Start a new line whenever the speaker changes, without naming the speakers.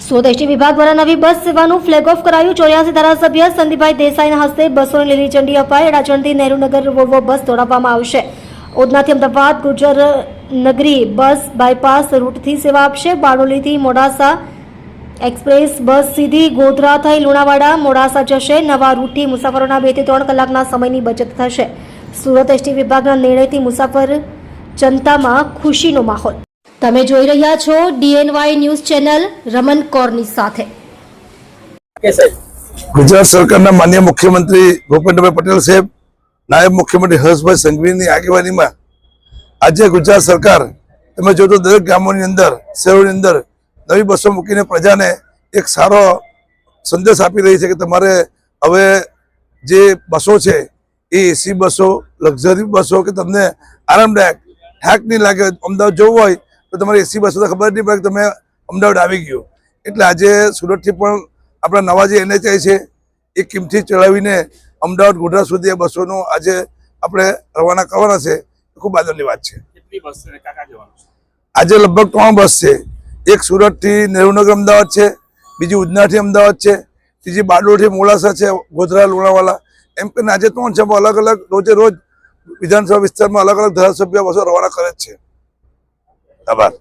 Surat ST વિભાગ દ્વારા નવી બસ સેવાનું ફ્લેગ ઓફ કરાયું। 84 ધારાસભ્ય સંદીપભાઈ દેસાઈના હસ્તે બસોને લીલી ઝંડી અપાઈ। અડાજણથી નહેરુનગર વોલ્વો બસ દોડાવવામાં આવશે। ઉધનાથી અમદાવાદ ગુર્જર નગરી બસ બાયપાસ રૂટથી સેવા આપશે। બારડોલીથી મોડાસા एक्सप्रेस बस सीधी गोधरा थई लुणावाड़ा मोडासा जशे। नवा रूटथी मुसाफरोना 2 થી 3 કલાકના સમયની બચત થશે। સુરત એસટી વિભાગના નિર્ણયથી મુસાફર જનતામાં ખુશીનો માહોલ। તમે જોઈ રહ્યા છો DNY ન્યૂઝ ચેનલ રમન કોરની સાથે।
गुजरात सरकारना माननीय मुख्यमंत्री भूपेन्द्रभाई पटेल साहेब, नायब मुख्यमंत्री हर्षभाई संघवीनी આગેવાનીમાં આજે ગુજરાત સરકાર તમે જો તો દરેક ગામોની અંદર શહેરોની અંદર નવી બસો મૂકીને પ્રજાને એક સારો સંદેશ આપી રહી છે કે તમારે હવે જે બસો છે એ એસી બસો, લક્ઝરી બસો કે તમને આરામદાયક થાક નહીં લાગે। અમદાવાદ જવું હોય તો તમારે એસી બસો તો ખબર નહીં પડે કે તમે અમદાવાદ આવી ગયો। એટલે આજે સુરતથી પણ આપણા નવા જે NHI છે એ કિંમતી ચલાવીને અમદાવાદ ગોધરા સુધી આ બસોનું આજે આપણે રવાના કરવાના છે। ખૂબ આનંદની વાત છે। આજે લગભગ 3 બસ છે। एक सूरत थी नेहरूनगर अमदावाद है, बीजी उधना थी अमदावाद है, तीजी बारडोली थी मोडासा है, गोधरा लुणावाड़ा एम करीने आज 3 है। अलग अलग रोजे रोज विधानसभा विस्तार में अलग अलग धारासभ्य बसों रवाना करे। आभार।